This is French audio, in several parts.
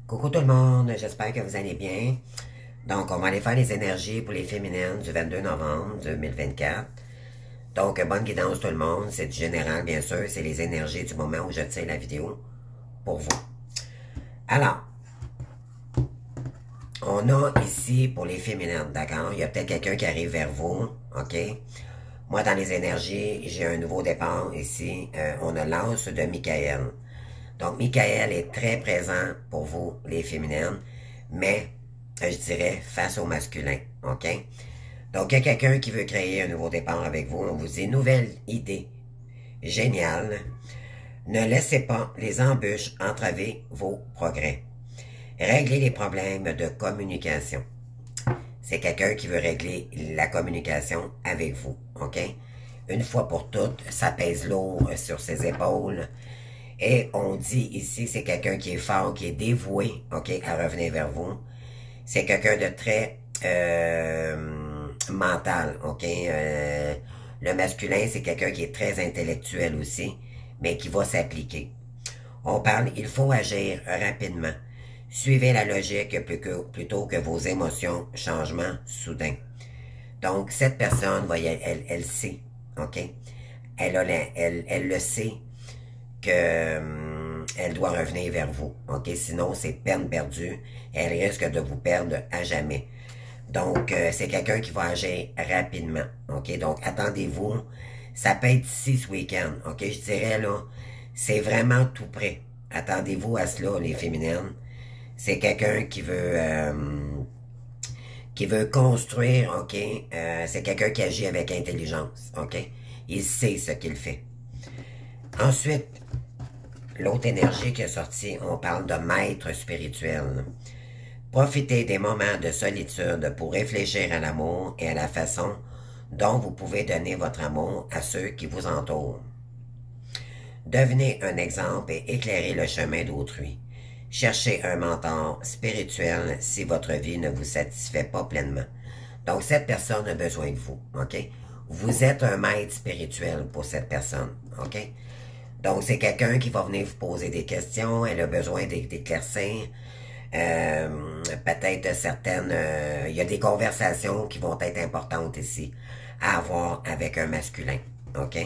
Coucou tout le monde, j'espère que vous allez bien. Donc, on va aller faire les énergies pour les féminines du 22 novembre 2024. Donc, bonne guidance tout le monde. C'est du général, bien sûr. C'est les énergies du moment où je tire la vidéo pour vous. Alors, on a ici pour les féminines, d'accord? Il y a peut-être quelqu'un qui arrive vers vous, ok? Moi, dans les énergies, j'ai un nouveau départ ici. On a l'as de Michael. Donc, Michael est très présent pour vous, les féminines, mais, je dirais, face au masculin, ok? Donc, il y a quelqu'un qui veut créer un nouveau départ avec vous. On vous dit, nouvelle idée, géniale. Ne laissez pas les embûches entraver vos progrès. Réglez les problèmes de communication. C'est quelqu'un qui veut régler la communication avec vous, ok? Une fois pour toutes, ça pèse lourd sur ses épaules. Et on dit ici, c'est quelqu'un qui est fort, qui est dévoué, ok, à revenir vers vous. C'est quelqu'un de très mental, ok. Le masculin, c'est quelqu'un qui est très intellectuel aussi, mais qui va s'appliquer. On parle, il faut agir rapidement. Suivez la logique plutôt que vos émotions, changements soudains. Donc, cette personne, voyez, elle sait, ok. Elle le sait que elle doit revenir vers vous, ok? Sinon, c'est peine perdue. Elle risque de vous perdre à jamais. Donc, c'est quelqu'un qui va agir rapidement, ok? Donc, attendez-vous. Ça peut être ici ce week-end, ok? Je dirais, là, c'est vraiment tout près. Attendez-vous à cela, les féminines. C'est quelqu'un qui veut construire, ok? C'est quelqu'un qui agit avec intelligence, ok? Il sait ce qu'il fait. Ensuite, l'autre énergie qui est sortie, on parle de maître spirituel. Profitez des moments de solitude pour réfléchir à l'amour et à la façon dont vous pouvez donner votre amour à ceux qui vous entourent. Devenez un exemple et éclairez le chemin d'autrui. Cherchez un mentor spirituel si votre vie ne vous satisfait pas pleinement. Donc, cette personne a besoin de vous, ok? Vous êtes un maître spirituel pour cette personne, ok? Donc, c'est quelqu'un qui va venir vous poser des questions. Elle a besoin d'éclaircir. Peut-être certaines... il y a des conversations qui vont être importantes ici à avoir avec un masculin. OK?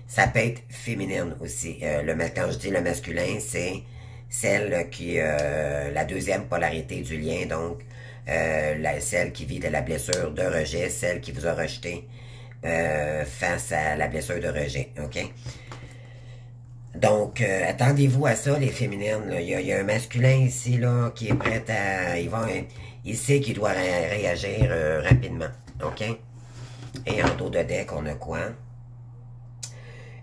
Ça peut être féminine aussi. Quand je dis le masculin, c'est celle qui... la deuxième polarité du lien. Donc, celle qui vit de la blessure de rejet, celle qui vous a rejeté face à la blessure de rejet. OK? Donc, attendez-vous à ça, les féminines. Là. Il y a un masculin ici là qui est prêt à... Il sait qu'il doit réagir rapidement. OK? Et en dos de deck, on a quoi?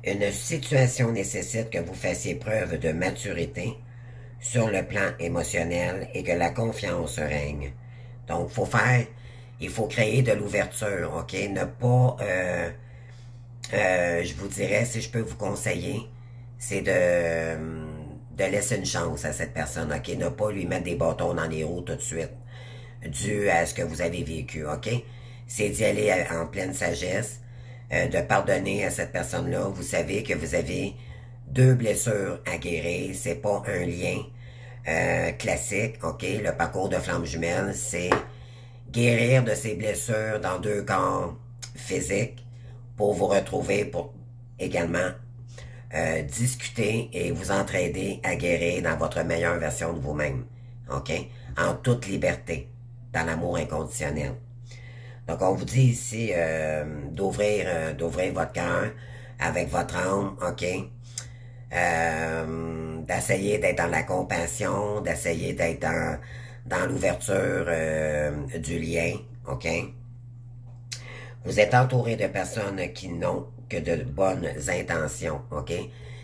Une situation nécessite que vous fassiez preuve de maturité sur le plan émotionnel et que la confiance règne. Donc, il faut créer de l'ouverture, OK? Ne pas... je vous dirais, si je peux vous conseiller, c'est de laisser une chance à cette personne, ok? Ne pas lui mettre des bâtons dans les roues tout de suite, dû à ce que vous avez vécu, ok? C'est d'y aller en pleine sagesse, de pardonner à cette personne-là. Vous savez que vous avez 2 blessures à guérir, c'est pas un lien classique, ok? Le parcours de flamme jumelle, c'est guérir de ces blessures dans 2 corps physiques pour vous retrouver, pour également discuter et vous entraider à guérir dans votre meilleure version de vous-même. OK? En toute liberté, dans l'amour inconditionnel. Donc, on vous dit ici d'ouvrir votre cœur avec votre âme, OK? D'essayer d'être dans la compassion, d'essayer d'être dans l'ouverture du lien, OK? Vous êtes entouré de personnes qui n'ont que de bonnes intentions, OK?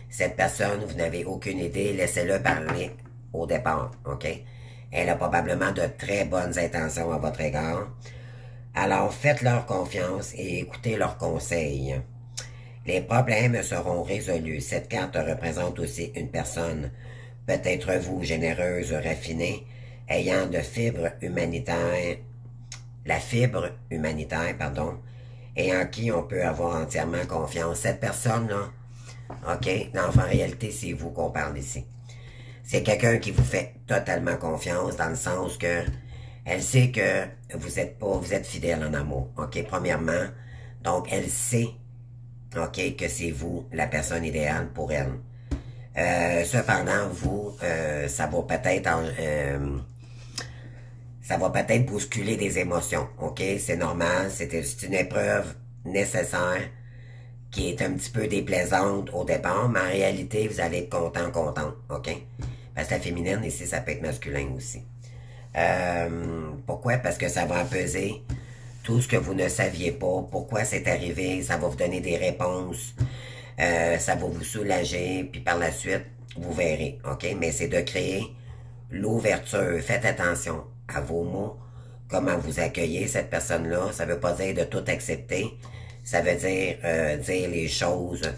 Cette personne, vous n'avez aucune idée, laissez-le parler au départ, OK? Elle a probablement de très bonnes intentions à votre égard. Alors, faites-leur confiance et écoutez leurs conseils. Les problèmes seront résolus. Cette carte représente aussi une personne, peut-être vous, généreuse, raffinée, ayant de fibre humanitaire, la fibre humanitaire, pardon, et en qui on peut avoir entièrement confiance. Cette personne-là, OK, non, en réalité, c'est vous qu'on parle ici. C'est quelqu'un qui vous fait totalement confiance dans le sens que elle sait que vous êtes fidèle en amour, ok, premièrement. Donc, elle sait, ok, que c'est vous la personne idéale pour elle. Cependant, vous, ça va peut-être bousculer des émotions, ok? C'est normal, c'est une épreuve nécessaire qui est un petit peu déplaisante au départ, mais en réalité, vous allez être content, ok? Parce que la féminine, ici, ça peut être masculin aussi. Pourquoi? Parce que ça va peser tout ce que vous ne saviez pas, pourquoi c'est arrivé, ça va vous donner des réponses, ça va vous soulager, puis par la suite, vous verrez, ok? Mais c'est de créer l'ouverture. Faites attention à vos mots, comment vous accueillez cette personne-là. Ça veut pas dire de tout accepter, ça veut dire dire les choses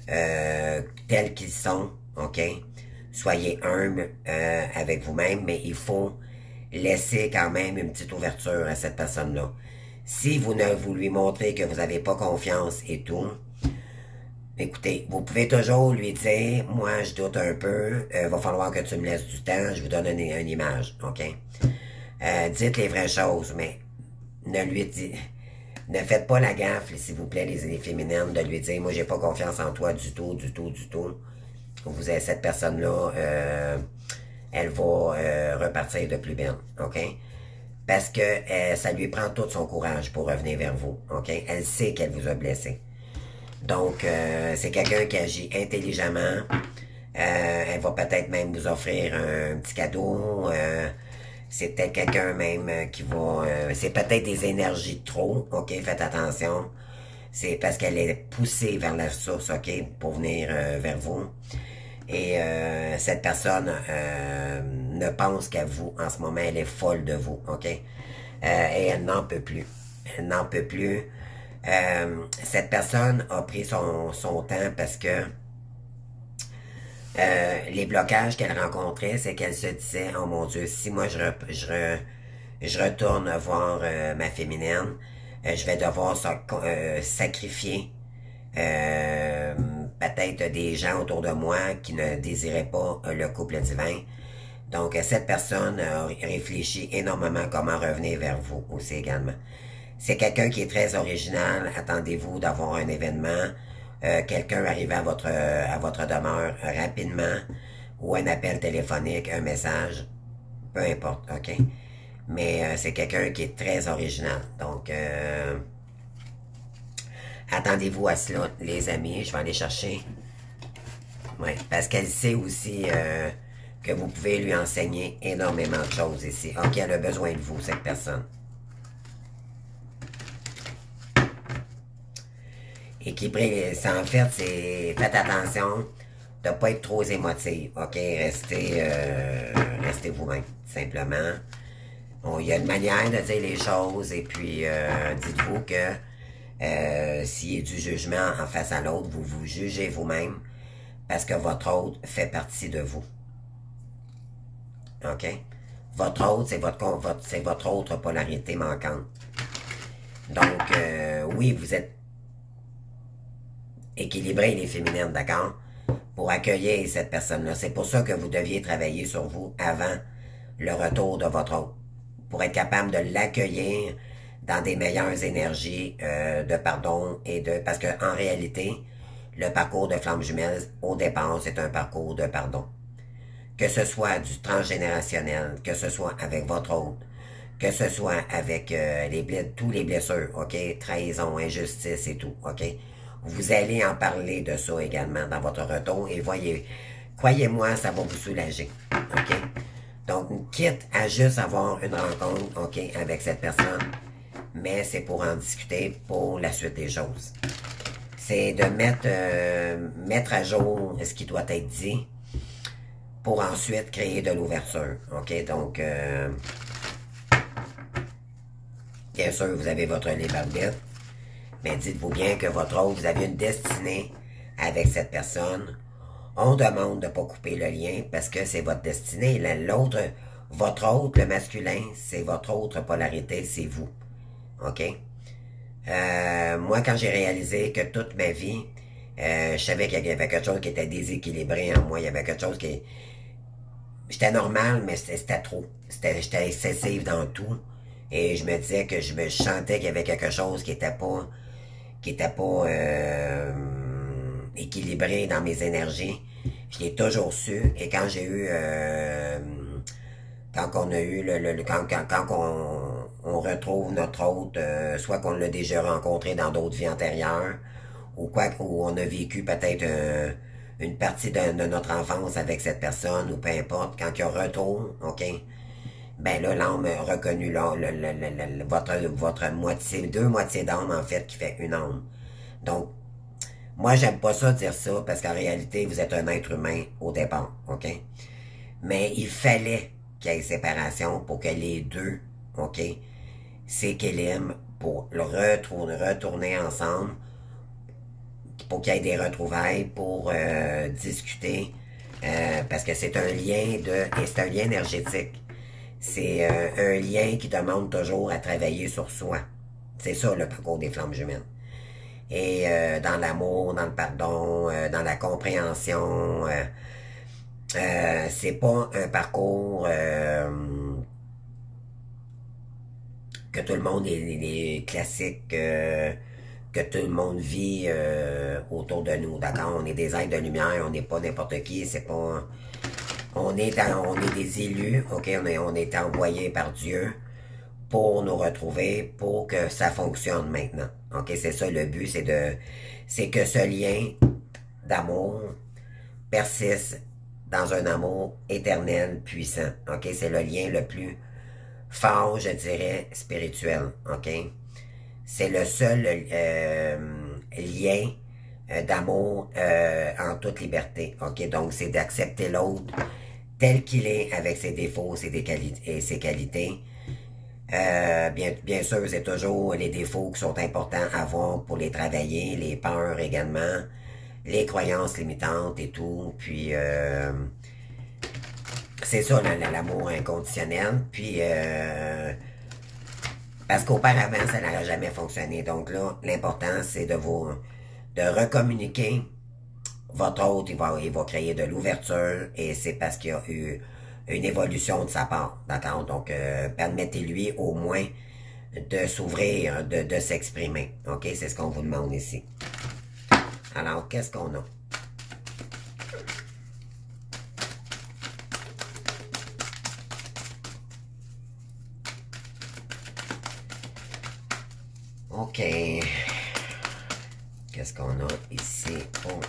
telles qu'ils sont, ok? Soyez humble avec vous-même, mais il faut laisser quand même une petite ouverture à cette personne-là. Si vous lui montrez que vous n'avez pas confiance et tout, écoutez, vous pouvez toujours lui dire, moi je doute un peu, va falloir que tu me laisses du temps, je vous donne une image, ok? Dites les vraies choses, mais ne faites pas la gaffe, s'il vous plaît, les féminines, de lui dire, moi j'ai pas confiance en toi du tout. Vous avez cette personne-là, elle va repartir de plus belle, ok? Parce que ça lui prend tout son courage pour revenir vers vous, ok? Elle sait qu'elle vous a blessé. Donc, c'est quelqu'un qui agit intelligemment. Elle va peut-être même vous offrir un petit cadeau. C'est peut-être quelqu'un même qui va... c'est peut-être des énergies de trop, ok? Faites attention. C'est parce qu'elle est poussée vers la source, ok? Pour venir vers vous. Et cette personne ne pense qu'à vous. En ce moment, elle est folle de vous, ok? Et elle n'en peut plus. Elle n'en peut plus. Cette personne a pris son temps parce que les blocages qu'elle rencontrait, c'est qu'elle se disait, oh mon Dieu, si moi je retourne voir ma féminine, je vais devoir sacrifier peut-être des gens autour de moi qui ne désiraient pas le couple divin. Donc, cette personne réfléchit énormément comment revenir vers vous aussi également. C'est quelqu'un qui est très original. Attendez-vous d'avoir un événement, quelqu'un arriver à votre demeure rapidement, ou un appel téléphonique, un message, peu importe, ok? Mais c'est quelqu'un qui est très original. Donc, attendez-vous à cela, les amis. Je vais aller chercher. Oui, parce qu'elle sait aussi que vous pouvez lui enseigner énormément de choses ici. Ok, elle a besoin de vous, cette personne. Équilibré, en fait, c'est faites attention de ne pas être trop émotif. Ok, restez vous-même, simplement. Bon, il y a une manière de dire les choses, et puis dites-vous que s'il y a du jugement en face à l'autre, vous vous jugez vous-même, parce que votre autre fait partie de vous. OK? Votre autre, c'est votre autre polarité manquante. Donc, oui, vous êtes équilibré, les féminines, d'accord? Pour accueillir cette personne-là. C'est pour ça que vous deviez travailler sur vous avant le retour de votre autre. Pour être capable de l'accueillir dans des meilleures énergies de pardon et de... Parce que en réalité, le parcours de flamme jumelle, au départ, c'est un parcours de pardon. Que ce soit du transgénérationnel, que ce soit avec votre autre, que ce soit avec tous les blessures, ok? Trahison, injustice et tout, ok? Vous allez en parler de ça également dans votre retour et croyez-moi, ça va vous soulager, ok? Donc, quitte à juste avoir une rencontre, ok, avec cette personne, mais c'est pour en discuter pour la suite des choses. C'est de mettre à jour ce qui doit être dit pour ensuite créer de l'ouverture, ok? Donc, bien sûr, vous avez votre libre arbitre, mais dites-vous bien que votre autre, vous avez une destinée avec cette personne. On demande de ne pas couper le lien parce que c'est votre destinée. L'autre, votre autre, le masculin, c'est votre autre polarité, c'est vous. OK? Moi, quand j'ai réalisé que toute ma vie, je savais qu'il y avait quelque chose qui était déséquilibré en moi, il y avait quelque chose qui... j'étais normal, mais c'était trop. J'étais excessive dans tout. Et je me disais que je me sentais qu'il y avait quelque chose qui était pas équilibré dans mes énergies. Je l'ai toujours su. Et quand j'ai eu quand on a eu quand on retrouve notre hôte, soit qu'on l'a déjà rencontré dans d'autres vies antérieures, ou quoi, ou on a vécu peut-être une partie de notre enfance avec cette personne, ou peu importe, quand il y a retour, ok, ben là, l'âme a reconnu là, votre moitié, deux moitiés d'âme en fait qui fait une âme. Donc, moi j'aime pas ça dire ça parce qu'en réalité vous êtes un être humain au départ, ok? Mais il fallait qu'il y ait séparation pour que les deux, ok, s'équilibrent pour le retourner ensemble, pour qu'il y ait des retrouvailles, pour discuter, parce que c'est un lien et c'est un lien énergétique. C'est un lien qui demande toujours à travailler sur soi. C'est ça le parcours des flammes jumelles. Et dans l'amour, dans le pardon, dans la compréhension, c'est pas un parcours que tout le monde est classique, que tout le monde vit autour de nous. D'accord? On est des êtres de lumière, on n'est pas n'importe qui, c'est pas. On est des élus, ok? On est envoyés par Dieu pour nous retrouver, pour que ça fonctionne maintenant. Ok? C'est ça le but, c'est que ce lien d'amour persiste dans un amour éternel, puissant. Ok? C'est le lien le plus fort, je dirais, spirituel. Ok? C'est le seul lien d'amour en toute liberté. Ok? Donc, c'est d'accepter l'autre tel qu'il est, avec ses défauts et ses qualités. Bien sûr, c'est toujours les défauts qui sont importants à voir pour les travailler, les peurs également, les croyances limitantes et tout. Puis, c'est ça l'amour inconditionnel. Puis, parce qu'auparavant, ça n'aurait jamais fonctionné. Donc là, l'important, c'est de recommuniquer. Votre hôte, il va créer de l'ouverture et c'est parce qu'il y a eu une évolution de sa part. D'accord? Donc, permettez-lui au moins de s'ouvrir, de s'exprimer. OK? C'est ce qu'on vous demande ici. Alors, qu'est-ce qu'on a? OK. Qu'est-ce qu'on a ici? Oh.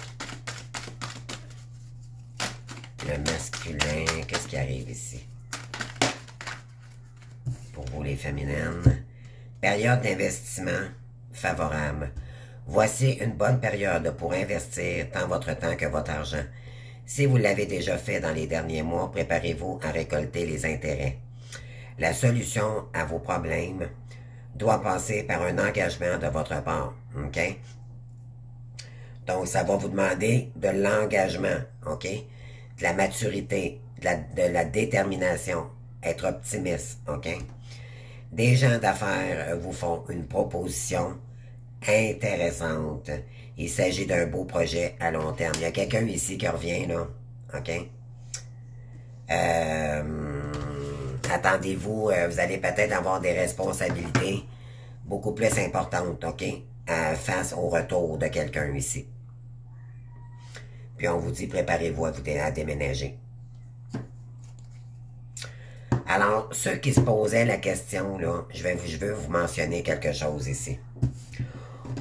Le masculin, qu'est-ce qui arrive ici? Pour vous les féminines. Période d'investissement favorable. Voici une bonne période pour investir tant votre temps que votre argent. Si vous l'avez déjà fait dans les derniers mois, préparez-vous à récolter les intérêts. La solution à vos problèmes doit passer par un engagement de votre part. OK? Donc, ça va vous demander de l'engagement. OK? De la maturité, de la détermination, être optimiste. OK? Des gens d'affaires vous font une proposition intéressante. Il s'agit d'un beau projet à long terme. Il y a quelqu'un ici qui revient, là. OK? Attendez-vous, vous allez peut-être avoir des responsabilités beaucoup plus importantes, OK? Face au retour de quelqu'un ici. Puis on vous dit, préparez-vous à déménager. Alors, ceux qui se posaient la question, là, je veux vous mentionner quelque chose ici.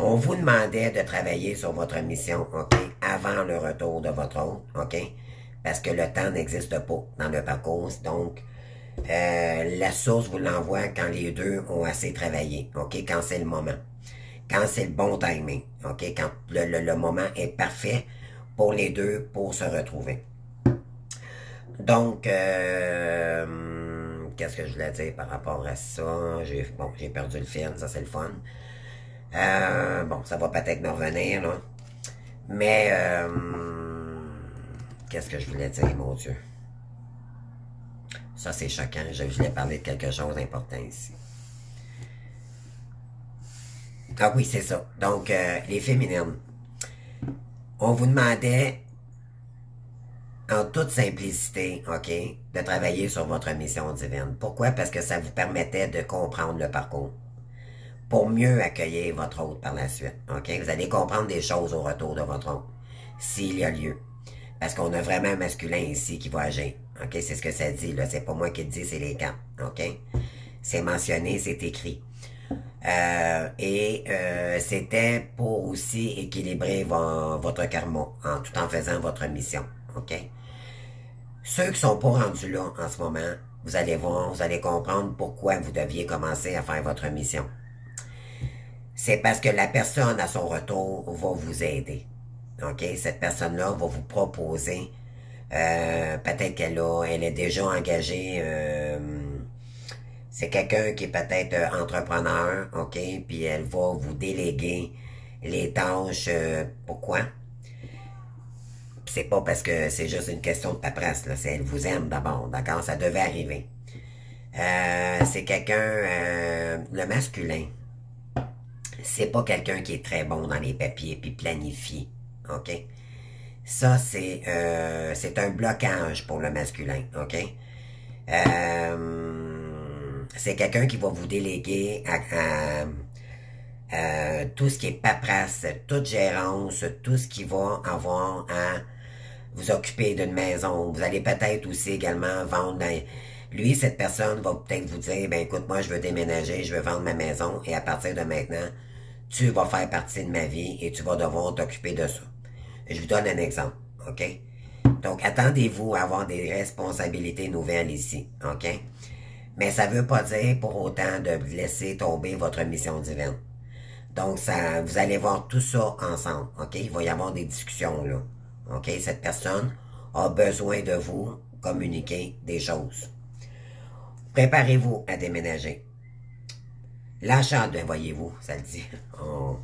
On vous demandait de travailler sur votre mission, OK, avant le retour de votre hôte, OK? Parce que le temps n'existe pas dans le parcours. Donc, la source vous l'envoie quand les deux ont assez travaillé, OK? Quand c'est le moment. Quand c'est le bon timing, OK? Quand le moment est parfait pour les deux pour se retrouver. Donc, qu'est-ce que je voulais dire par rapport à ça? Bon, j'ai perdu le fil, ça c'est le fun. Bon, ça va peut-être me revenir, là. Mais, qu'est-ce que je voulais dire, mon Dieu? Ça, c'est choquant. Je voulais parler de quelque chose d'important ici. Ah oui, c'est ça. Donc, les féminines. On vous demandait en toute simplicité, OK, de travailler sur votre mission divine. Pourquoi? Parce que ça vous permettait de comprendre le parcours pour mieux accueillir votre hôte par la suite. OK? Vous allez comprendre des choses au retour de votre hôte, s'il y a lieu. Parce qu'on a vraiment un masculin ici qui va agir. OK? C'est ce que ça dit, là. C'est pas moi qui le dis, c'est les cartes. OK? C'est mentionné, c'est écrit. C'était pour aussi équilibrer votre karma, tout en faisant votre mission. OK? Ceux qui sont pas rendus là en ce moment, vous allez voir, vous allez comprendre pourquoi vous deviez commencer à faire votre mission. C'est parce que la personne à son retour va vous aider. OK? Cette personne-là va vous proposer, peut-être elle est déjà engagée, c'est quelqu'un qui est peut-être entrepreneur, OK? Puis elle va vous déléguer les tâches. Pourquoi? C'est pas parce que c'est juste une question de paperasse, là. Elle vous aime d'abord, d'accord? Ça devait arriver. C'est quelqu'un, le masculin, c'est pas quelqu'un qui est très bon dans les papiers puis planifie, OK? Ça, c'est un blocage pour le masculin, OK? C'est quelqu'un qui va vous déléguer à tout ce qui est paperasse, toute gérance, tout ce qui va avoir à vous occuper d'une maison. Vous allez peut-être aussi également vendre. Lui, cette personne va peut-être vous dire, ben écoute, moi je veux déménager, je veux vendre ma maison et à partir de maintenant, tu vas faire partie de ma vie et tu vas devoir t'occuper de ça. Je vous donne un exemple, OK? Donc, attendez-vous à avoir des responsabilités nouvelles ici, OK? Mais ça ne veut pas dire pour autant de laisser tomber votre mission divine. Donc, vous allez voir tout ça ensemble, OK? Il va y avoir des discussions, là. OK? Cette personne a besoin de vous communiquer des choses. Préparez-vous à déménager. L'achat, voyez-vous, ça le dit. Oh.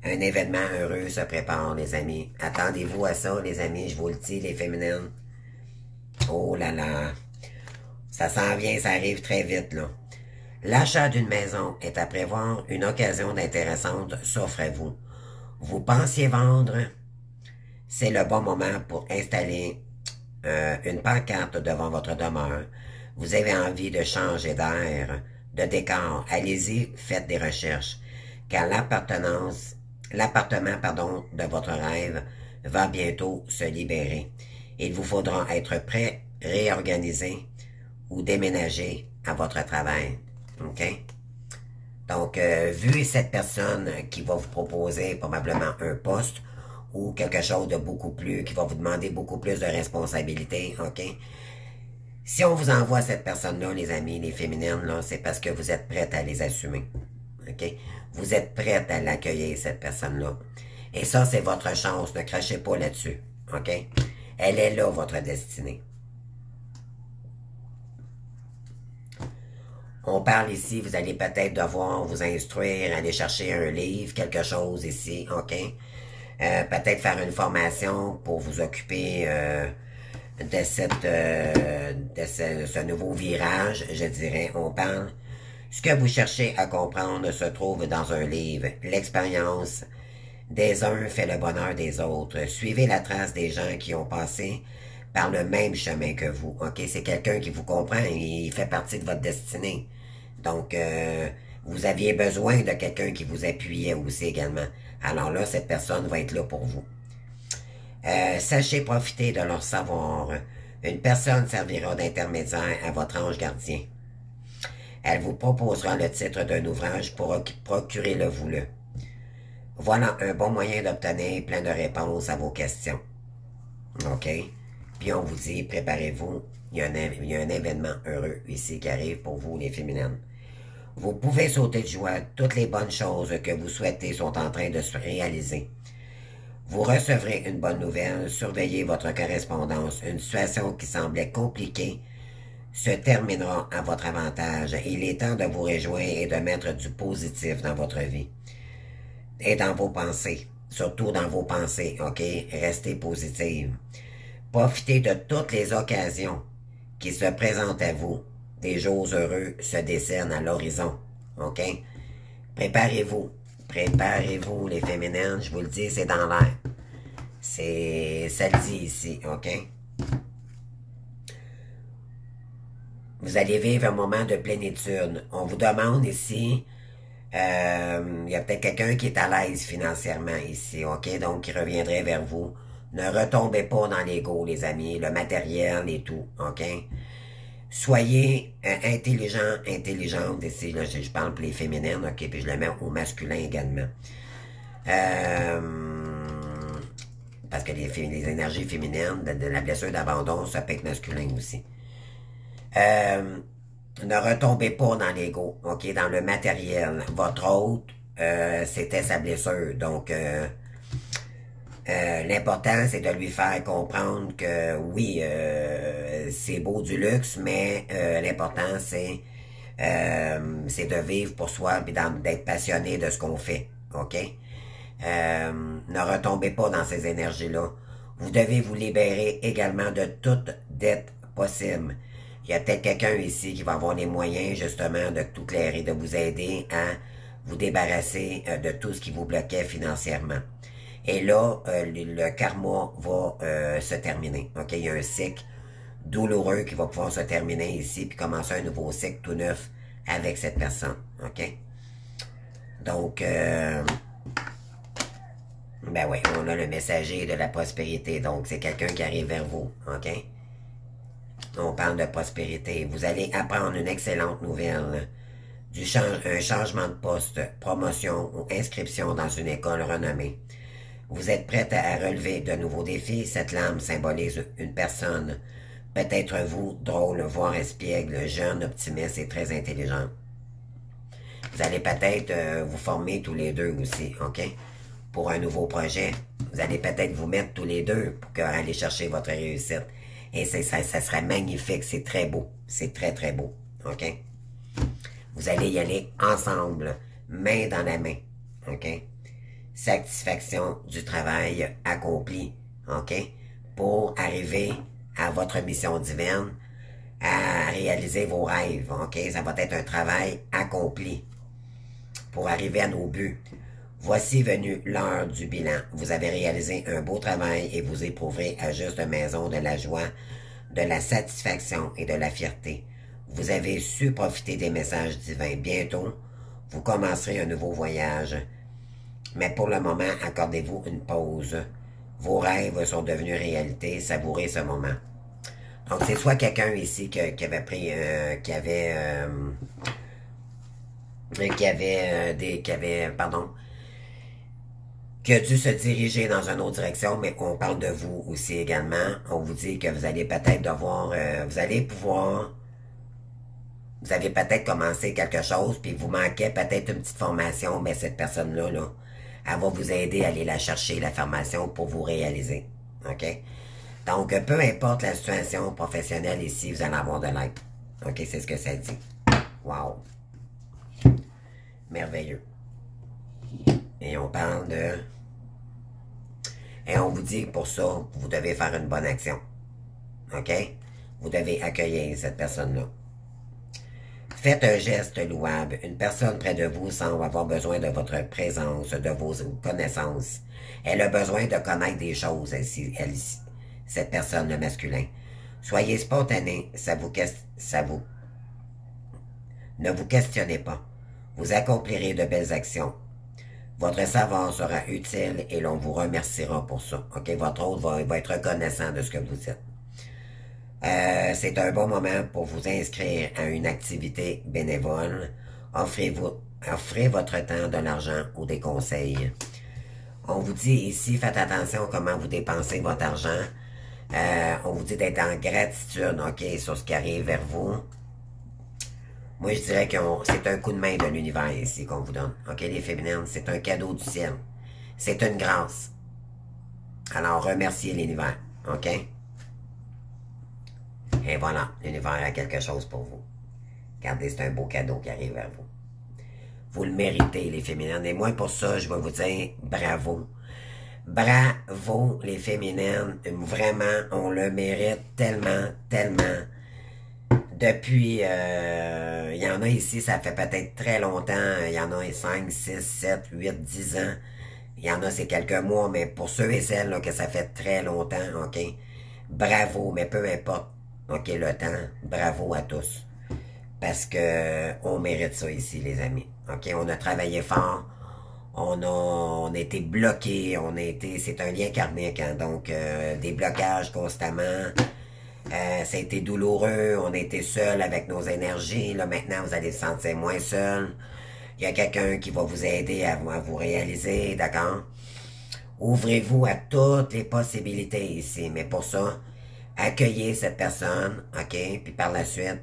Un événement heureux se prépare, les amis. Attendez-vous à ça, les amis, je vous le dis, les féminines. Oh là là. Ça s'en vient, ça arrive très vite, là. L'achat d'une maison est à prévoir, une occasion intéressante s'offre à vous. Vous pensiez vendre, c'est le bon moment pour installer une pancarte devant votre demeure. Vous avez envie de changer d'air, de décor. Allez-y, faites des recherches. Car l'appartement, de votre rêve va bientôt se libérer. Il vous faudra être prêt, réorganiser ou déménager à votre travail. OK? Donc, vu cette personne qui va vous proposer probablement un poste ou quelque chose de beaucoup plus, qui va vous demander beaucoup plus de responsabilités, OK? Si on vous envoie cette personne-là, les amis, les féminines, là, c'est parce que vous êtes prêtes à les assumer. OK? Vous êtes prêtes à l'accueillir, cette personne-là. Et ça, c'est votre chance. Ne crachez pas là-dessus. OK? Elle est là, votre destinée. On parle ici, vous allez peut-être devoir vous instruire, aller chercher un livre, quelque chose ici, OK? Peut-être faire une formation pour vous occuper de ce nouveau virage, je dirais. On parle. Ce que vous cherchez à comprendre se trouve dans un livre. L'expérience des uns fait le bonheur des autres. Suivez la trace des gens qui ont passé par le même chemin que vous. OK? C'est quelqu'un qui vous comprend et il fait partie de votre destinée. Donc, vous aviez besoin de quelqu'un qui vous appuyait aussi également. Alors là, cette personne va être là pour vous. Sachez profiter de leur savoir. Une personne servira d'intermédiaire à votre ange gardien. Elle vous proposera le titre d'un ouvrage pour procurer le voulu. Voilà un bon moyen d'obtenir plein de réponses à vos questions. OK? Puis on vous dit, préparez-vous, il y a un événement heureux ici qui arrive pour vous, les féminines. Vous pouvez sauter de joie, toutes les bonnes choses que vous souhaitez sont en train de se réaliser. Vous recevrez une bonne nouvelle, surveillez votre correspondance. Une situation qui semblait compliquée se terminera à votre avantage. Il est temps de vous réjouir et de mettre du positif dans votre vie. Et dans vos pensées. Surtout dans vos pensées, OK? Restez positive. Profitez de toutes les occasions qui se présentent à vous. Des jours heureux se dessinent à l'horizon, OK? Préparez-vous. Préparez-vous, les féminines. Je vous le dis, c'est dans l'air. Ça le dit ici, OK? Vous allez vivre un moment de plénitude. On vous demande ici, il y a peut-être quelqu'un qui est à l'aise financièrement ici, ok? Donc, qui reviendrait vers vous. Ne retombez pas dans l'ego, les amis, le matériel et tout, ok? Soyez intelligent, intelligente ici, là, je parle pour les féminines, ok? Puis je le mets au masculin également. Parce que les énergies féminines de la blessure d'abandon, ça peut être masculin aussi. Ne retombez pas dans l'ego, ok, dans le matériel. Votre hôte, c'était sa blessure. Donc, l'important, c'est de lui faire comprendre que oui, c'est beau du luxe, mais l'important, c'est de vivre pour soi et d'être passionné de ce qu'on fait, ok? Ne retombez pas dans ces énergies-là. Vous devez vous libérer également de toute dette possible. Il y a peut-être quelqu'un ici qui va avoir les moyens justement de tout clairer, de vous aider à vous débarrasser de tout ce qui vous bloquait financièrement. Et là, le karma va se terminer. Ok, il y a un cycle douloureux qui va pouvoir se terminer ici, puis commencer un nouveau cycle tout neuf avec cette personne. Ok? Donc, ben oui, on a le messager de la prospérité. Donc, c'est quelqu'un qui arrive vers vous. Ok? On parle de prospérité. Vous allez apprendre une excellente nouvelle. Un changement de poste, promotion ou inscription dans une école renommée. Vous êtes prête à relever de nouveaux défis. Cette lame symbolise une personne. Peut-être vous, drôle, voire espiègle, jeune, optimiste et très intelligent. Vous allez peut-être vous former tous les deux aussi, ok? Pour un nouveau projet. Vous allez peut-être vous mettre tous les deux pour aller chercher votre réussite. Et ça serait magnifique, c'est très beau. C'est très, très beau, ok? Vous allez y aller ensemble, main dans la main, ok? Satisfaction du travail accompli, ok? Pour arriver à votre mission divine, à réaliser vos rêves, ok? Ça va être un travail accompli pour arriver à nos buts. Voici venue l'heure du bilan. Vous avez réalisé un beau travail et vous éprouverez à juste maison de la joie, de la satisfaction et de la fierté. Vous avez su profiter des messages divins. Bientôt, vous commencerez un nouveau voyage. Mais pour le moment, accordez-vous une pause. Vos rêves sont devenus réalité. Savourez ce moment. Donc, c'est soit quelqu'un ici qui avait pris, qui a dû se diriger dans une autre direction, mais on parle de vous aussi également. On vous dit que vous allez peut-être devoir, vous avez peut-être commencé quelque chose, puis vous manquez peut-être une petite formation, mais cette personne-là, là, elle va vous aider à aller la chercher, la formation, pour vous réaliser. OK? Donc, peu importe la situation professionnelle ici, vous allez avoir de l'aide. OK? C'est ce que ça dit. Wow! Merveilleux. Et on parle de... Et on vous dit que pour ça, vous devez faire une bonne action. OK? Vous devez accueillir cette personne-là. Faites un geste louable. Une personne près de vous semble avoir besoin de votre présence, de vos connaissances. Elle a besoin de connaître des choses, elle, cette personne, le masculin. Soyez spontané, ne vous questionnez pas. Vous accomplirez de belles actions. Votre savoir sera utile et l'on vous remerciera pour ça. OK? Votre hôte va être reconnaissant de ce que vous êtes. C'est un bon moment pour vous inscrire à une activité bénévole. Offrez votre temps, de l'argent ou des conseils. On vous dit ici, faites attention à comment vous dépensez votre argent. On vous dit d'être en gratitude, OK, sur ce qui arrive vers vous. Moi, je dirais que c'est un coup de main de l'univers ici qu'on vous donne. OK, les féminines, c'est un cadeau du ciel. C'est une grâce. Alors, remerciez l'univers. OK? Et voilà, l'univers a quelque chose pour vous. Regardez, c'est un beau cadeau qui arrive vers vous. Vous le méritez, les féminines. Et moi, pour ça, je vais vous dire bravo. Bravo, les féminines. Vraiment, on le mérite tellement, tellement. Depuis, il y en a ici, ça fait peut-être très longtemps. Il y en a 5, 6, 7, 8, 10 ans. Il y en a, c'est quelques mois, mais pour ceux et celles là, que ça fait très longtemps, OK? bravo, mais peu importe, ok, le temps, bravo à tous. Parce que on mérite ça ici, les amis. Ok, on a travaillé fort, on a été bloqués, c'est un lien karmique, hein, donc des blocages constamment. Ça a été douloureux, on a été seul avec nos énergies. Là, maintenant, vous allez vous sentir moins seul. Il y a quelqu'un qui va vous aider à vous réaliser, d'accord? Ouvrez-vous à toutes les possibilités ici, mais pour ça, accueillez cette personne, ok? Puis par la suite,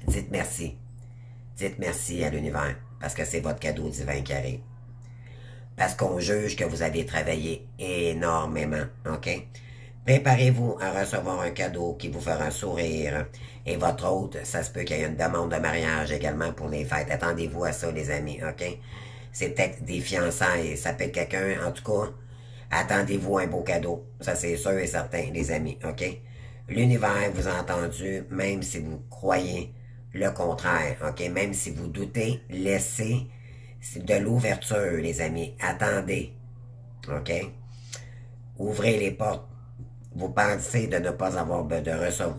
dites merci. Dites merci à l'univers, parce que c'est votre cadeau divin qui arrive. Parce qu'on juge que vous avez travaillé énormément, ok? Préparez-vous à recevoir un cadeau qui vous fera un sourire. Et votre hôte, ça se peut qu'il y ait une demande de mariage également pour les fêtes. Attendez-vous à ça, les amis, ok? C'est peut-être des fiançailles, ça peut être quelqu'un, en tout cas, attendez-vous un beau cadeau. Ça, c'est sûr et certain, les amis, ok? L'univers vous a entendu, même si vous croyez le contraire, ok? Même si vous doutez, laissez de l'ouverture, les amis. Attendez, ok? Ouvrez les portes. Vous pensez de ne pas avoir de recevoir.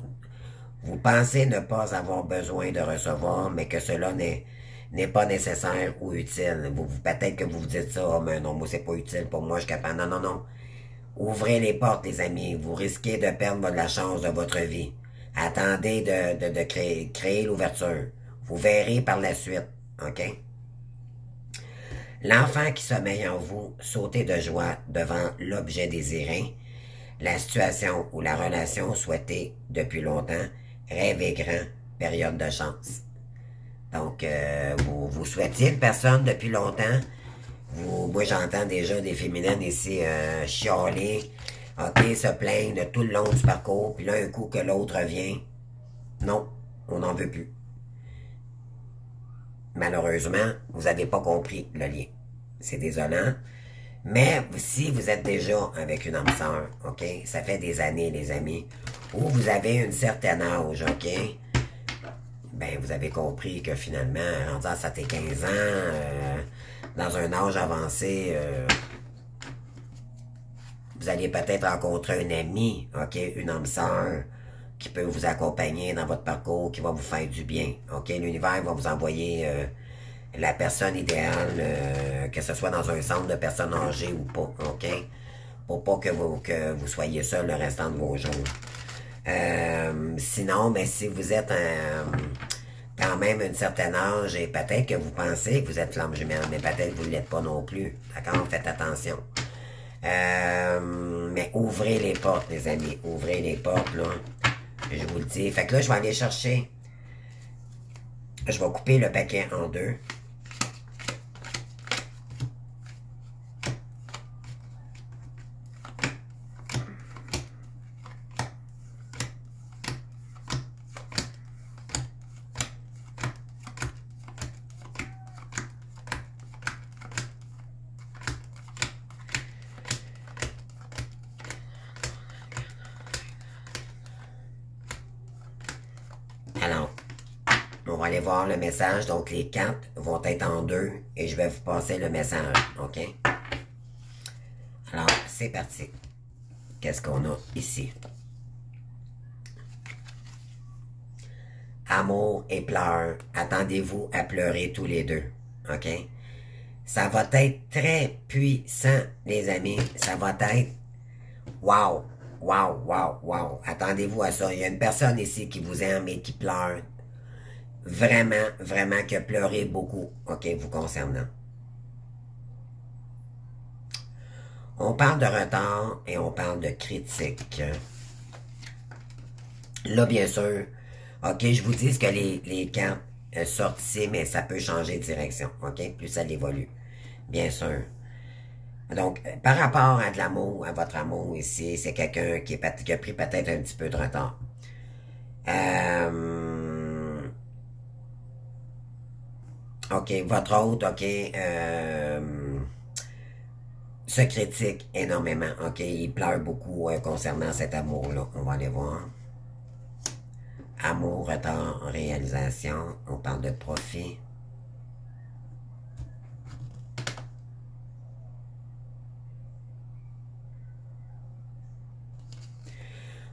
Vous pensez ne pas avoir besoin de recevoir, mais que cela n'est pas nécessaire ou utile. Peut-être que vous vous dites ça, oh, mais non, moi c'est pas utile pour moi, je suis capable. Non, non, non. Ouvrez les portes, les amis. Vous risquez de perdre la chance de votre vie. Attendez de créer l'ouverture. Vous verrez par la suite. OK? L'enfant qui sommeille en vous, sautez de joie devant l'objet désiré, la situation ou la relation souhaitée depuis longtemps, rêvez grand, période de chance. Donc, vous souhaitiez une personne depuis longtemps. Moi, j'entends déjà des féminines ici chialer, ok, se plaindre tout le long du parcours, puis là, un coup que l'autre revient, non, on n'en veut plus. Malheureusement, vous n'avez pas compris le lien. C'est désolant. Mais si vous êtes déjà avec une âme sœur, ok, ça fait des années, les amis, où vous avez une certaine âge, ok, ben vous avez compris que finalement, rendu à 7 et 15 ans, dans un âge avancé, vous allez peut-être rencontrer un ami, ok, une âme sœur, qui peut vous accompagner dans votre parcours, qui va vous faire du bien, ok, l'univers va vous envoyer la personne idéale, que ce soit dans un centre de personnes âgées ou pas, ok, pour pas que vous soyez seul le restant de vos jours. Sinon, ben, si vous êtes quand même un certain âge et peut-être que vous pensez que vous êtes flamme jumelle, mais peut-être que vous ne l'êtes pas non plus. D'accord? Faites attention. Mais ouvrez les portes, les amis. Ouvrez les portes, là. Je vous le dis. Fait que là, je vais aller chercher. Je vais couper le paquet en deux. Alors, on va aller voir le message. Donc, les cartes vont être en deux et je vais vous passer le message. OK? Alors, c'est parti. Qu'est-ce qu'on a ici? Amour et pleurs. Attendez-vous à pleurer tous les deux. OK? Ça va être très puissant, les amis. Ça va être wow, wow, wow, wow. Attendez-vous à ça. Il y a une personne ici qui vous aime et qui pleure. Vraiment, vraiment qui a pleuré beaucoup, OK, vous concernant. On parle de retard et on parle de critique. Là, bien sûr, OK, je vous dis que les cartes sortent ici, mais ça peut changer de direction, OK, plus ça évolue, bien sûr. Donc, par rapport à de l'amour, à votre amour ici, c'est quelqu'un qui a pris peut-être un petit peu de retard. OK, votre hôte, OK, se critique énormément, OK, il pleure beaucoup concernant cet amour-là. On va aller voir. Amour, retard, réalisation, on parle de profit.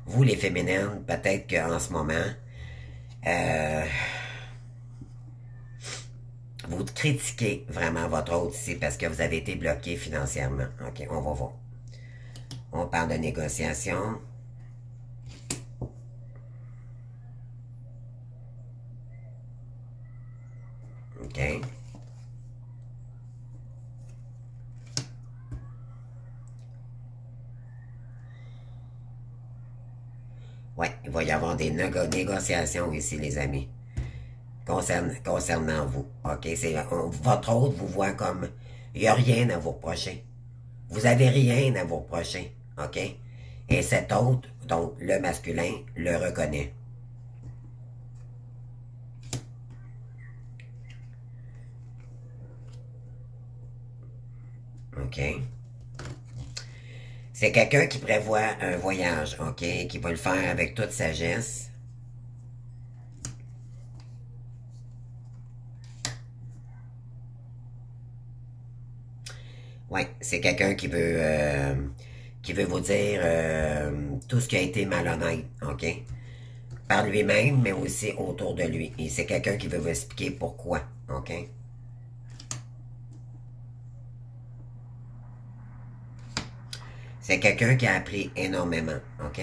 Vous, les féminines, peut-être qu'en ce moment, euh, vous critiquez vraiment votre autre ici parce que vous avez été bloqué financièrement. OK, on va voir. On parle de négociation. OK. Ouais, il va y avoir des négociations ici, les amis, concernant vous. OK? Votre autre vous voit comme, il n'y a rien à vous reprocher. Vous avez rien à vous reprocher. OK? Et cet autre, donc le masculin, le reconnaît. OK? C'est quelqu'un qui prévoit un voyage, OK? Qui va le faire avec toute sagesse. Ouais, c'est quelqu'un qui veut vous dire tout ce qui a été malhonnête, OK? Par lui-même, mais aussi autour de lui. Et c'est quelqu'un qui veut vous expliquer pourquoi, OK? C'est quelqu'un qui a appris énormément, OK?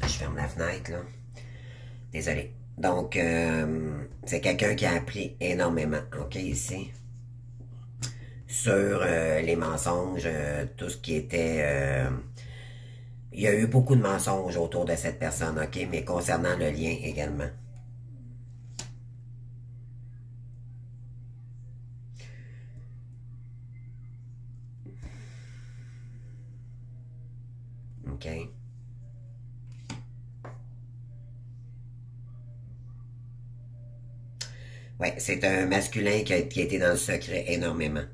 Je ferme la fenêtre, là. Désolé. Donc, c'est quelqu'un qui a appris énormément, OK, ici. Sur les mensonges, tout ce qui était... il y a eu beaucoup de mensonges autour de cette personne, OK? Mais concernant le lien également. OK? Ouais, c'est un masculin qui a été dans le secret énormément.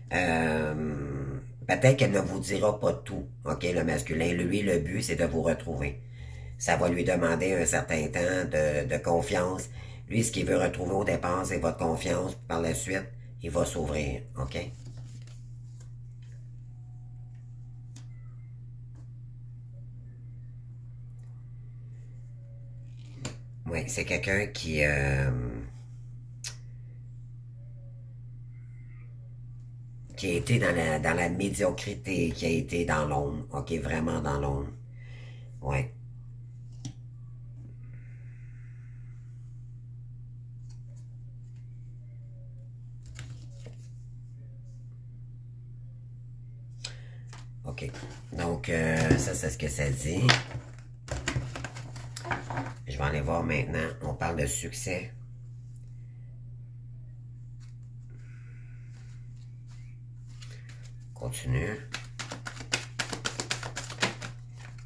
Peut-être qu'elle ne vous dira pas tout, OK, le masculin. Lui, le but, c'est de vous retrouver. Ça va lui demander un certain temps de confiance. Lui, ce qu'il veut retrouver au départ, c'est votre confiance. Par la suite, il va s'ouvrir, OK? Oui, c'est quelqu'un qui a été dans la médiocrité, qui a été dans l'ombre, OK, vraiment dans l'ombre. Ouais. OK. Donc, ça, c'est ce que ça dit. Je vais aller voir maintenant. On parle de succès. Continue.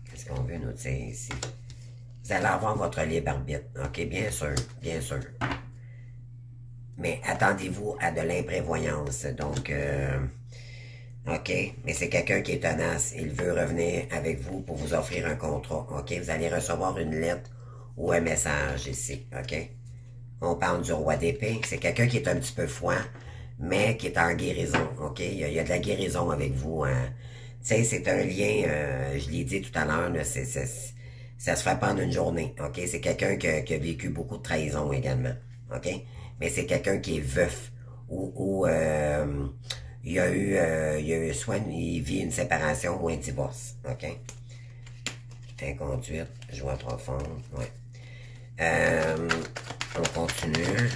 Qu'est-ce qu'on veut nous dire ici? Vous allez avoir votre libre arbitre. OK, bien sûr, bien sûr. Mais attendez-vous à de l'imprévoyance. Donc, OK, mais c'est quelqu'un qui est tenace. Il veut revenir avec vous pour vous offrir un contrat. OK, vous allez recevoir une lettre ou un message ici. OK? On parle du roi d'épée. C'est quelqu'un qui est un petit peu froid, mais qui est en guérison. OK? Il y a de la guérison avec vous. Hein? Tu sais, c'est un lien, je l'ai dit tout à l'heure, ça se fait pas en une journée. OK? C'est quelqu'un qui a vécu beaucoup de trahison également. OK? Mais c'est quelqu'un qui est veuf. Ou il y a eu soit il vit une séparation ou un divorce. OK? Inconduite, joie profonde. Ouais. On continue.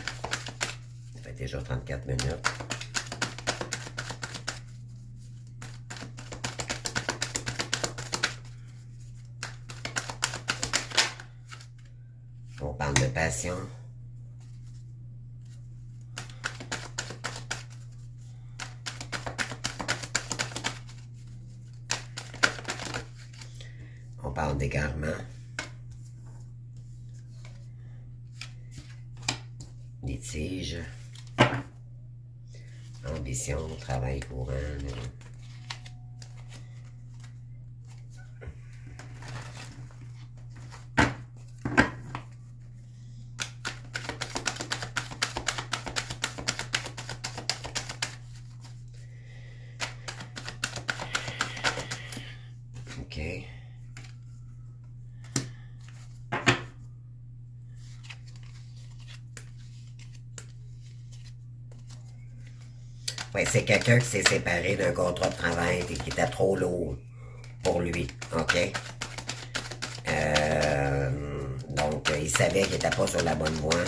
Ça fait déjà 34 minutes. On parle de passion. On parle d'égarement. Litige. Ambition, travail courant. OK. Ouais, c'est quelqu'un qui s'est séparé d'un contrat de travail et qui était trop lourd pour lui, OK? Donc, il savait qu'il n'était pas sur la bonne voie.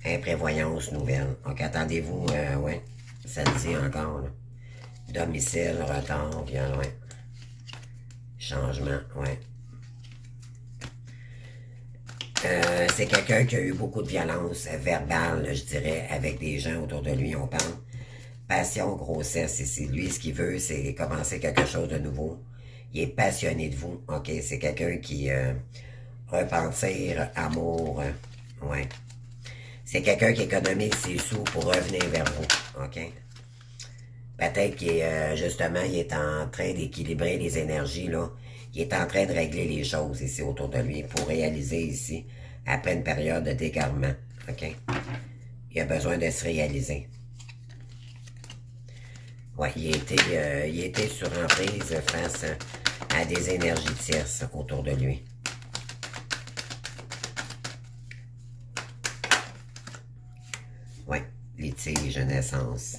Imprévoyance nouvelle. Donc, attendez-vous, ouais, ça le dit encore, là. Domicile, retard, violent, ouais. Changement, ouais. C'est quelqu'un qui a eu beaucoup de violence verbale, je dirais, avec des gens autour de lui, on parle. Passion, grossesse, ici. Lui, ce qu'il veut, c'est commencer quelque chose de nouveau. Il est passionné de vous, ok? C'est quelqu'un qui... repentir, amour, ouais. C'est quelqu'un qui économise ses sous pour revenir vers vous, ok? Peut-être qu'il est, justement, il est en train d'équilibrer les énergies, là. Il est en train de régler les choses ici autour de lui pour réaliser ici, après une période de dégarement, ok? Il a besoin de se réaliser. Ouais, il était sur emprise face à des énergies tierces autour de lui. Ouais, litige, naissance.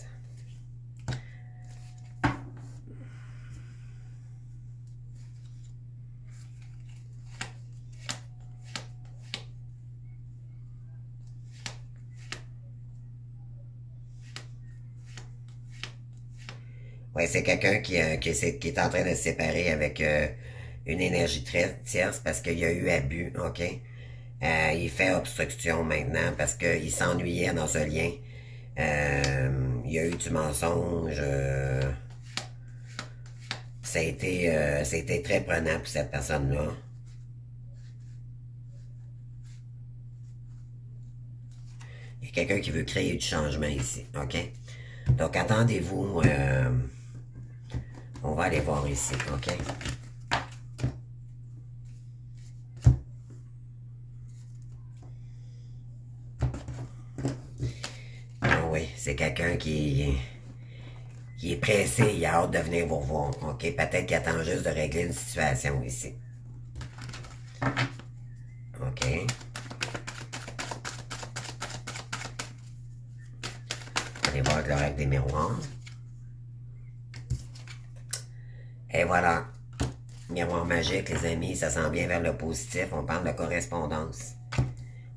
Ouais, c'est quelqu'un qui est en train de se séparer avec une énergie très tierce parce qu'il y a eu abus, ok? Il fait obstruction maintenant parce qu'il s'ennuyait dans ce lien. Il y a eu du mensonge. Ça a été très prenant pour cette personne-là. Il y a quelqu'un qui veut créer du changement ici, ok? Donc attendez-vous, on va aller voir ici, ok? Ah oui, c'est quelqu'un qui est pressé, il a hâte de venir vous revoir, ok? Peut-être qu'il attend juste de régler une situation ici. Ok? Allez voir avec l'oracle des miroirs. Et voilà. Miroir magique, les amis, ça s'en vient vers le positif. On parle de correspondance.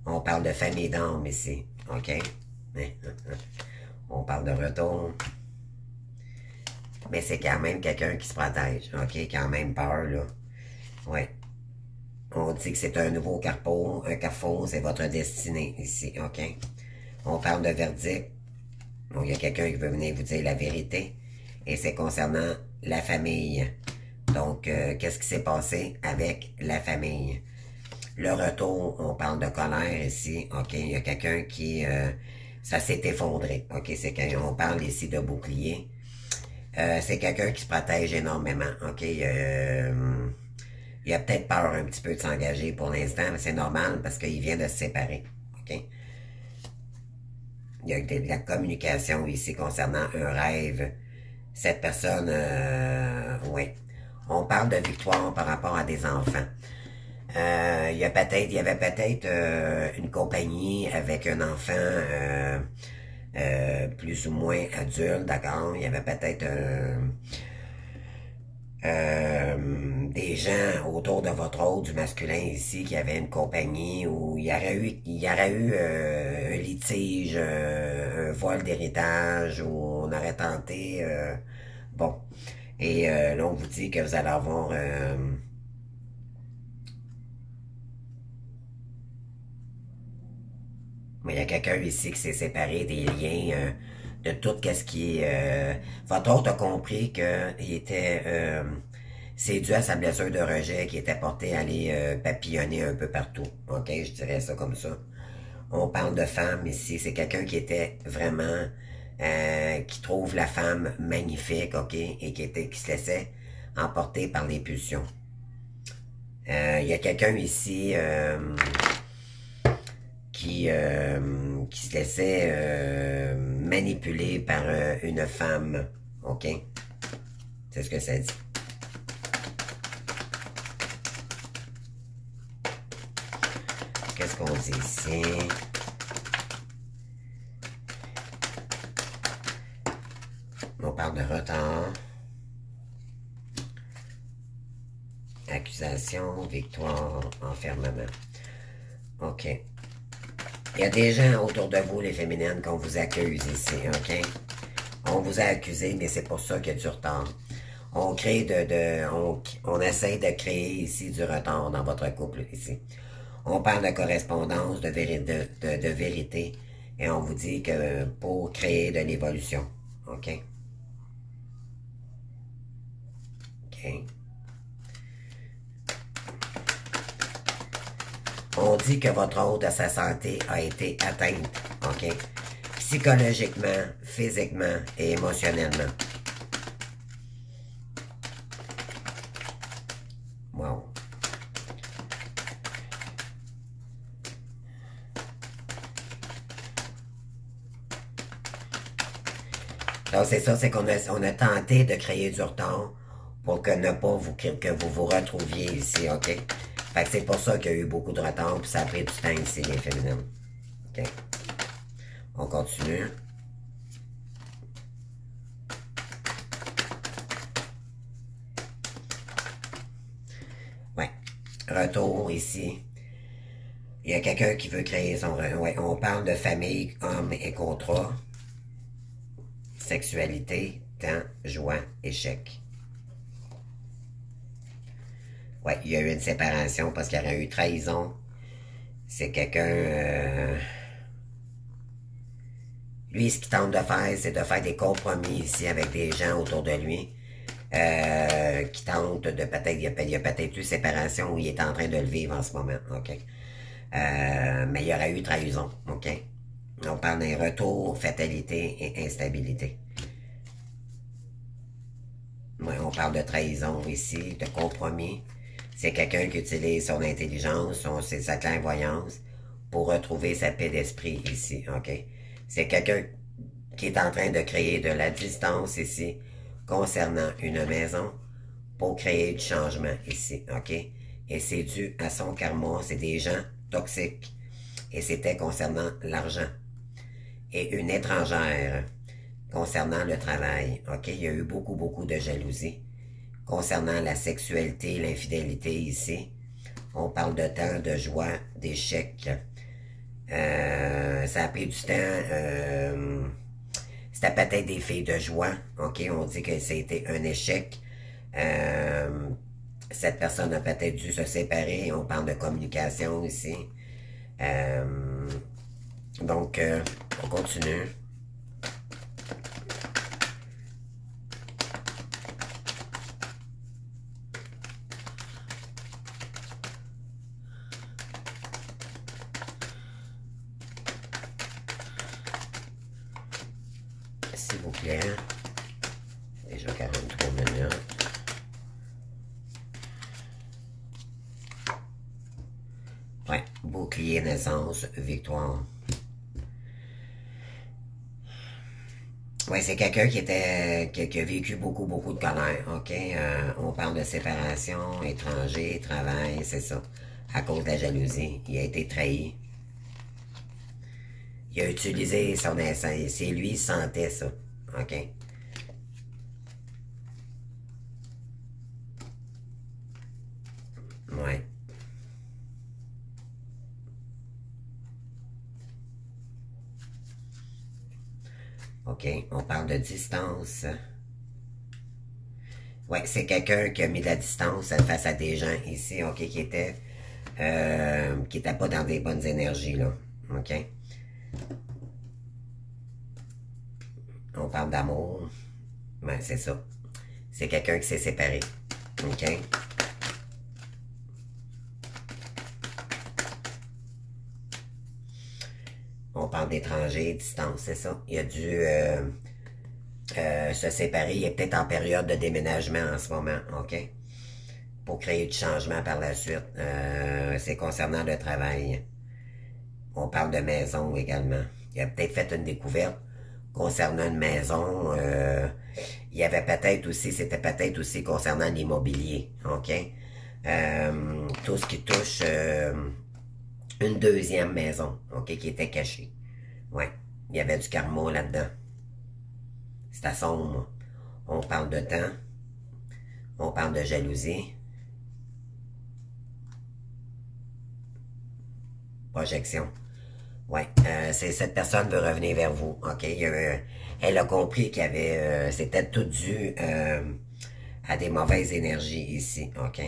On parle de famille d'âme ici. OK? On parle de retour. Mais c'est quand même quelqu'un qui se protège. OK? Quand même peur, là. Ouais. On dit que c'est un nouveau carrefour. Un carrefour, c'est votre destinée ici. OK? On parle de verdict. Bon, il y a quelqu'un qui veut venir vous dire la vérité. Et c'est concernant la famille. Donc, qu'est-ce qui s'est passé avec la famille? Le retour, on parle de colère ici. OK, il y a quelqu'un qui... ça s'est effondré. OK, c'est quand on parle ici de bouclier. C'est quelqu'un qui se protège énormément. OK, il a peut-être peur un petit peu de s'engager pour l'instant, mais c'est normal parce qu'il vient de se séparer. OK? Il y a de la communication ici concernant un rêve. Cette personne, oui. On parle de victoire par rapport à des enfants. Il y avait peut-être une compagnie avec un enfant plus ou moins adulte, d'accord? Il y avait peut-être des gens autour de votre autre, du masculin ici, qui avaient une compagnie où il y aurait eu un litige, un vol d'héritage, où on aurait tenté, bon. Et là, on vous dit que vous allez avoir... mais il y a quelqu'un ici qui s'est séparé des liens, de tout ce qui est... votre autre a compris que il était... c'est dû à sa blessure de rejet qui était portée à aller papillonner un peu partout. OK, je dirais ça comme ça. On parle de femme ici. C'est quelqu'un qui était vraiment... qui trouve la femme magnifique, OK, et qui se laissait emporter par les pulsions. Il y a quelqu'un ici qui se laissait manipuler par une femme, OK? C'est ce que ça dit. qu'est-ce qu'on dit ici? On parle de retard. Accusation, victoire, enfermement. OK. Il y a des gens autour de vous, les féminines, qu'on vous accuse ici, OK? On vous a accusé, mais c'est pour ça qu'il y a du retard. On crée on essaie de créer ici du retard dans votre couple, ici. On parle de correspondance, de vérité, et on vous dit que pour créer de l'évolution, OK? OK. On dit que votre hôte de sa santé a été atteinte, OK? Psychologiquement, physiquement et émotionnellement. Wow. Donc c'est ça, c'est qu'on a tenté de créer du retard pour que ne pas vous, que vous vous retrouviez ici, OK? Fait que c'est pour ça qu'il y a eu beaucoup de retard, puis ça a pris du temps ici, les féminines. OK? On continue. Ouais. Retour ici. Il y a quelqu'un qui veut créer son... Ouais, on parle de famille, homme et contrat. Sexualité, temps, joie, échec. Ouais, il y a eu une séparation parce qu'il y aurait eu trahison. C'est quelqu'un... Lui, ce qu'il tente de faire, c'est de faire des compromis ici avec des gens autour de lui. Qui tentent de peut-être... Il y a peut-être eu séparation où il est en train de le vivre en ce moment. OK? Mais il y aurait eu trahison. OK? On parle d'un retour, fatalité et instabilité. Ouais, on parle de trahison ici, de compromis. C'est quelqu'un qui utilise son intelligence, sa clairvoyance pour retrouver sa paix d'esprit ici, OK? C'est quelqu'un qui est en train de créer de la distance ici concernant une maison pour créer du changement ici, OK? Et c'est dû à son karma, c'est des gens toxiques. Et c'était concernant l'argent. Et une étrangère concernant le travail, OK? Il y a eu beaucoup de jalousie. Concernant la sexualité, l'infidélité ici, on parle de temps, de joie, d'échec. Ça a pris du temps. C'était peut-être des filles de joie. OK, on dit que c'était un échec. Cette personne a peut-être dû se séparer. On parle de communication ici. Donc, on continue. S'il vous plaît. Déjà 43 minutes. Ouais, bouclier, naissance, victoire. Ouais, c'est quelqu'un qui a vécu beaucoup de colère, OK? On parle de séparation, étranger, travail, c'est ça. À cause de la jalousie, il a été trahi. Il a utilisé son essence. C'est lui, il sentait ça. OK? Ouais. OK, on parle de distance. Ouais, c'est quelqu'un qui a mis de la distance face à des gens ici, OK, qui étaient pas dans des bonnes énergies, là. OK? On parle d'amour. Ouais, c'est ça. C'est quelqu'un qui s'est séparé. OK? On parle d'étranger, distance, c'est ça. Il a dû se séparer. Il est peut-être en période de déménagement en ce moment, OK? Pour créer du changement par la suite. C'est concernant le travail. On parle de maison également. Il a peut-être fait une découverte concernant une maison. Il y avait peut-être aussi, c'était peut-être aussi concernant l'immobilier, OK? Tout ce qui touche une deuxième maison, OK, qui était cachée. Ouais, il y avait du karma là-dedans. C'était sombre. On parle de temps, on parle de jalousie, projection. Ouais, cette personne veut revenir vers vous, OK? Elle a compris qu'il y avait, c'était tout dû à des mauvaises énergies ici, OK?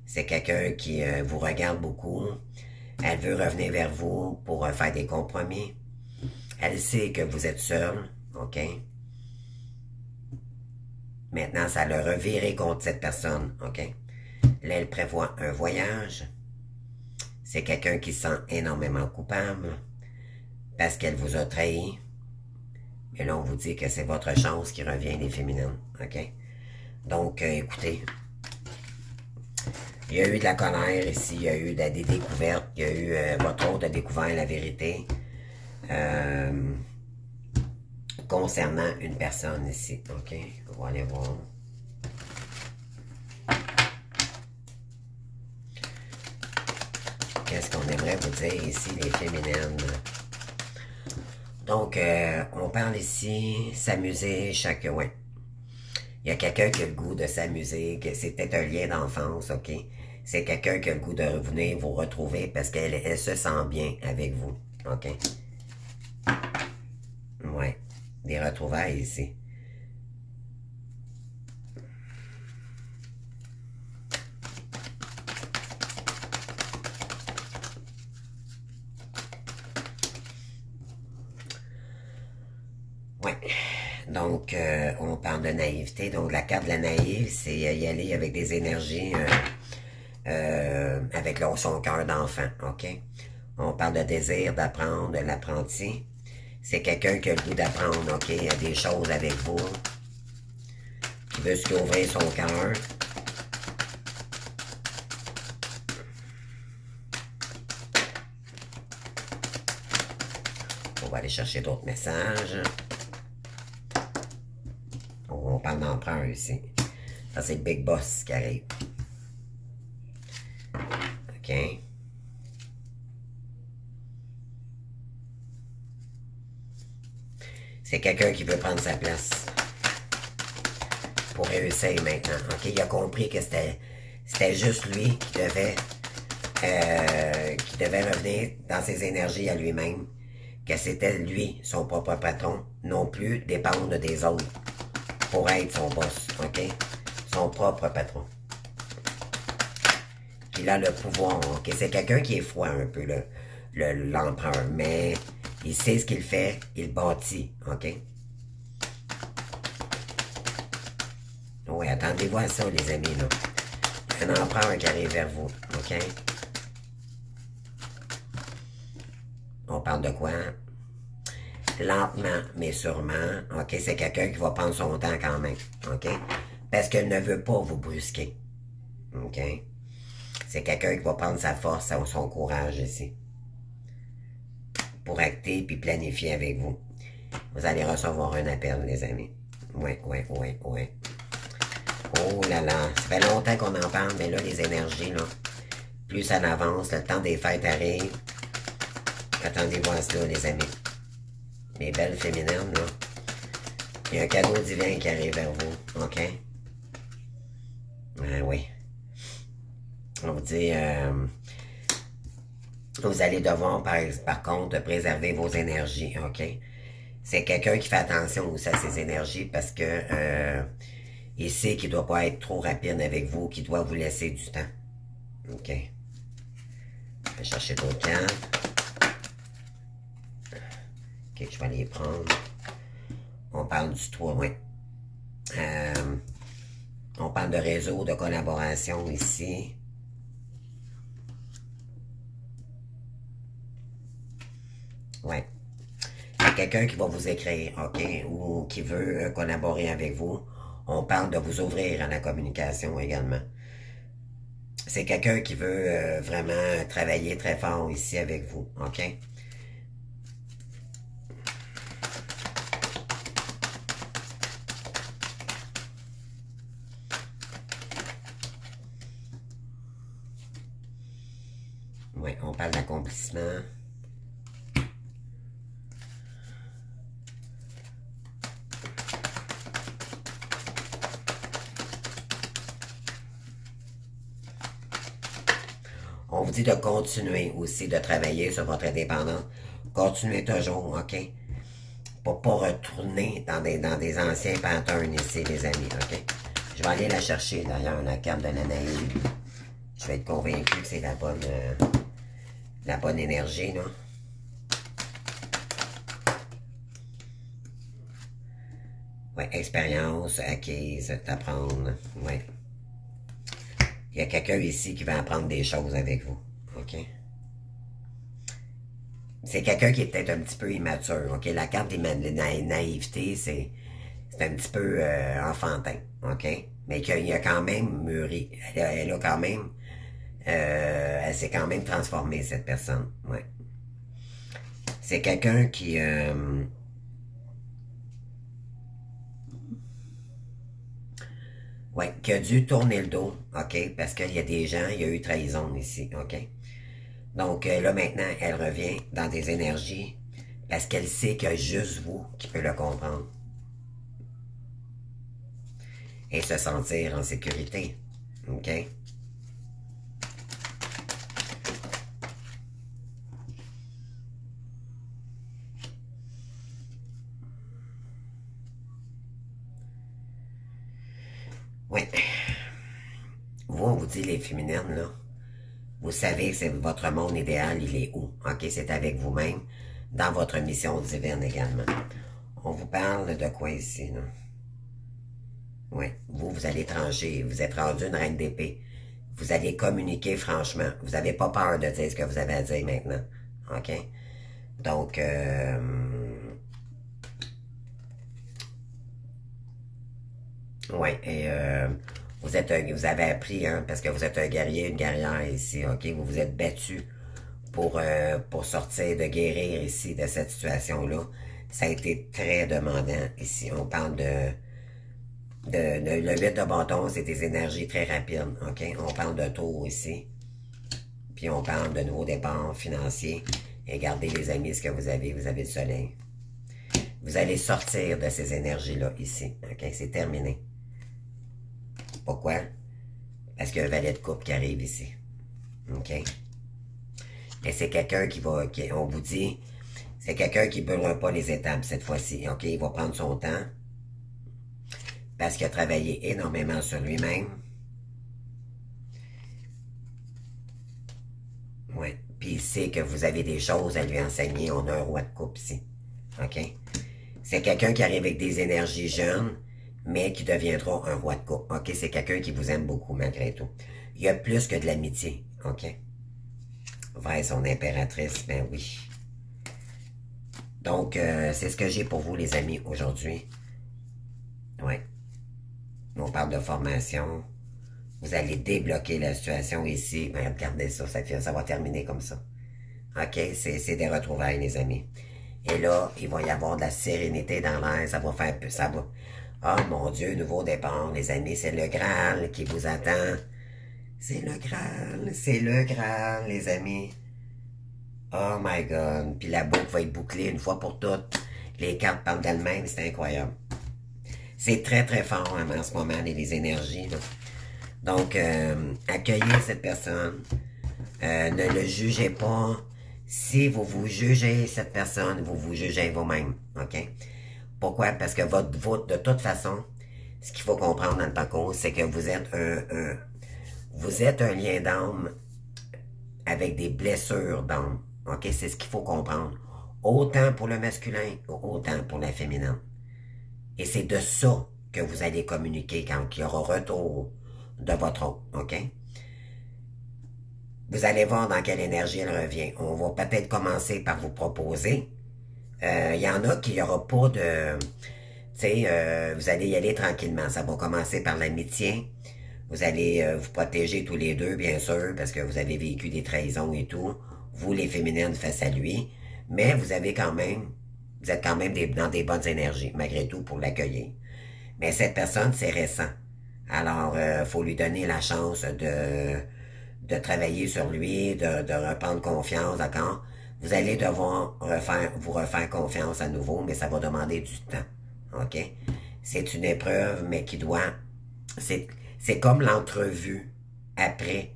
C'est quelqu'un qui vous regarde beaucoup. Elle veut revenir vers vous pour faire des compromis. Elle sait que vous êtes seul, OK? Maintenant, ça l'a reviré contre cette personne, OK? Là, elle prévoit un voyage. C'est quelqu'un qui se sent énormément coupable parce qu'elle vous a trahi. Et là, on vous dit que c'est votre chance qui revient des féminines, OK? Donc, écoutez, il y a eu de la colère ici, il y a eu des découvertes, il y a eu, votre autre a découvert la vérité concernant une personne ici, OK? On va aller voir. Qu'est-ce qu'on aimerait vous dire ici, les féminines? Donc, on parle ici, s'amuser chaque... Ouais. Il y a quelqu'un qui a le goût de s'amuser, que c'est peut-être un lien d'enfance, OK? C'est quelqu'un qui a le goût de revenir vous retrouver parce qu'elle se sent bien avec vous, OK? Ouais, des retrouvailles ici. Ouais. Donc, on parle de naïveté. Donc, la carte de la naïve, c'est y aller avec des énergies, avec son cœur d'enfant, OK? On parle de désir d'apprendre, de l'apprenti. C'est quelqu'un qui a le goût d'apprendre, OK? Il y a des choses avec vous, qui veut se ouvrir son cœur. On va aller chercher d'autres messages. On parle d'empereur ici. Ça, c'est le Big Boss qui arrive. OK? C'est quelqu'un qui veut prendre sa place pour réussir maintenant. OK? Il a compris que c'était juste lui qui devait revenir dans ses énergies à lui-même. Que c'était lui, son propre patron, non plus dépendre des autres pour être son boss, OK? Son propre patron. Il a le pouvoir, OK? C'est quelqu'un qui est froid un peu, l'empereur, mais il sait ce qu'il fait, il bâtit, OK? Oui, attendez-vous à ça, les amis, là. Un empereur qui arrive vers vous, OK? On parle de quoi? Lentement, mais sûrement, OK? C'est quelqu'un qui va prendre son temps quand même, OK? Parce qu'elle ne veut pas vous brusquer, OK? C'est quelqu'un qui va prendre sa force, son courage ici. Pour acter puis planifier avec vous. Vous allez recevoir un appel, les amis. Oui. Oh là là, ça fait longtemps qu'on en parle, mais là, les énergies, là, plus ça avance, le temps des fêtes arrive. Attendez-vous à cela, les amis. Mes belles féminines, là. Il y a un cadeau divin qui arrive vers vous, OK? Oui. On vous dit, vous allez devoir, par contre, préserver vos énergies, OK? C'est quelqu'un qui fait attention aussi à ses énergies parce que il sait qu'il ne doit pas être trop rapide avec vous, qu'il doit vous laisser du temps. OK? Je vais chercher d'autres cartes. OK, je vais les prendre. On parle du 3, oui. On parle de réseau, de collaboration ici. Ouais. Il y a quelqu'un qui va vous écrire, OK, ou qui veut collaborer avec vous. On parle de vous ouvrir à la communication également. C'est quelqu'un qui veut vraiment travailler très fort ici avec vous, OK? Oui, on parle d'accomplissement. On vous dit de continuer aussi de travailler sur votre indépendance. Continuez toujours, OK? Pour pas retourner dans des anciens patterns ici, les amis, OK? Je vais aller la chercher, d'ailleurs, la carte de l'Anaïde. Je vais être convaincu que c'est la bonne énergie, là. Ouais, expérience acquise, t'apprendre. Ouais. Il y a quelqu'un ici qui va apprendre des choses avec vous. OK? C'est quelqu'un qui est peut-être un petit peu immature. OK? La carte des naïveté, c'est un petit peu enfantin. OK? Mais qu'il a quand même mûri. Elle a quand même... elle s'est quand même transformée, cette personne. Ouais. C'est quelqu'un qui... ouais, qui a dû tourner le dos, OK? Parce qu'il y a des gens, il y a eu trahison ici, OK? Donc là, maintenant, elle revient dans des énergies parce qu'elle sait qu'il y a juste vous qui peut le comprendre. Et se sentir en sécurité, OK? Oui. Vous, on vous dit les féminines, là. Vous savez que c'est votre monde idéal, il est où? OK, c'est avec vous-même, dans votre mission divine également. On vous parle de quoi ici, là? Oui, vous allez trancher, vous êtes rendu une reine d'épée. Vous allez communiquer franchement. Vous n'avez pas peur de dire ce que vous avez à dire maintenant. OK? Donc, oui, et vous avez appris, hein, parce que vous êtes un guerrier, une guerrière ici, OK? Vous vous êtes battu pour sortir, de guérir ici de cette situation-là. Ça a été très demandant ici. On parle le 8 de bâton, c'est des énergies très rapides, OK? On parle de tour ici. Puis on parle de nouveaux départs financiers. Et gardez les amis, ce que vous avez le soleil. Vous allez sortir de ces énergies-là ici, OK? C'est terminé. Pourquoi? Parce qu'il y a un valet de coupe qui arrive ici. OK? Et c'est quelqu'un on vous dit, c'est quelqu'un qui ne brûlera pas les étapes cette fois-ci. OK? Il va prendre son temps. Parce qu'il a travaillé énormément sur lui-même. Oui. Puis il sait que vous avez des choses à lui enseigner. On a un roi de coupe ici. OK? C'est quelqu'un qui arrive avec des énergies jeunes, mais qui deviendra un roi de coupe. OK? C'est quelqu'un qui vous aime beaucoup malgré tout. Il y a plus que de l'amitié. OK? Vers son impératrice, ben oui. Donc, c'est ce que j'ai pour vous, les amis, aujourd'hui. Oui. On parle de formation. Vous allez débloquer la situation ici. Ben, regardez ça, ça va terminer comme ça. OK? C'est des retrouvailles, les amis. Et là, il va y avoir de la sérénité dans l'air. Ça va faire... Oh mon Dieu, nouveau départ, les amis. C'est le Graal qui vous attend. C'est le Graal. C'est le Graal, les amis. Oh my God. Puis la boucle va être bouclée une fois pour toutes. Les cartes parlent d'elles-mêmes. C'est incroyable. C'est très, très fort en ce moment, les énergies. Là. Donc, accueillez cette personne. Ne le jugez pas. Si vous vous jugez cette personne, vous vous jugez vous-même. OK? Pourquoi? Parce que de toute façon, ce qu'il faut comprendre dans le parcours, c'est que vous êtes un lien d'âme avec des blessures d'âme. OK? C'est ce qu'il faut comprendre. Autant pour le masculin, autant pour la féminine. Et c'est de ça que vous allez communiquer quand il y aura retour de votre autre. OK? Vous allez voir dans quelle énergie elle revient. On va peut-être commencer par vous proposer. Il y en a qui n'aura pas de... Tu sais, vous allez y aller tranquillement. Ça va commencer par l'amitié. Vous allez vous protéger tous les deux, bien sûr, parce que vous avez vécu des trahisons et tout. Vous, les féminines, face à lui. Mais vous êtes quand même dans des bonnes énergies, malgré tout, pour l'accueillir. Mais cette personne, c'est récent. Alors, faut lui donner la chance de de travailler sur lui, de reprendre confiance, d'accord? Vous allez devoir vous refaire confiance à nouveau, mais ça va demander du temps, ok? C'est une épreuve, mais qui doit... C'est comme l'entrevue après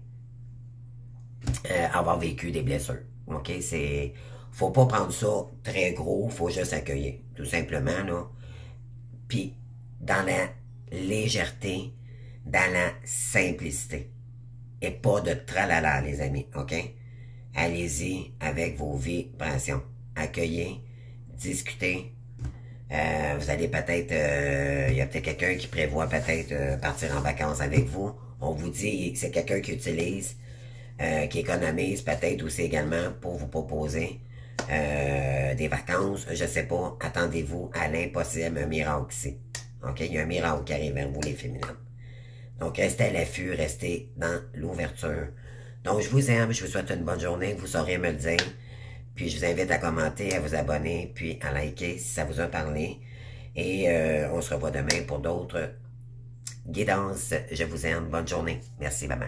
avoir vécu des blessures, ok? Faut pas prendre ça très gros, faut juste accueillir, tout simplement, là. Puis, dans la légèreté, dans la simplicité. Et pas de tralala, les amis, ok? Allez-y avec vos vibrations. Accueillez, discutez. Vous allez peut-être... Il y a peut-être quelqu'un qui prévoit peut-être partir en vacances avec vous. On vous dit, c'est quelqu'un qui utilise, qui économise peut-être aussi également pour vous proposer des vacances. Je sais pas, attendez-vous à l'impossible, un miracle ici. Ok? Il y a un miracle qui arrive vers vous, les féminines. Donc, restez à l'affût, restez dans l'ouverture. Donc, je vous aime, je vous souhaite une bonne journée, vous saurez me le dire. Puis, je vous invite à commenter, à vous abonner, puis à liker si ça vous a parlé. Et on se revoit demain pour d'autres guidances. Je vous aime, bonne journée. Merci, maman.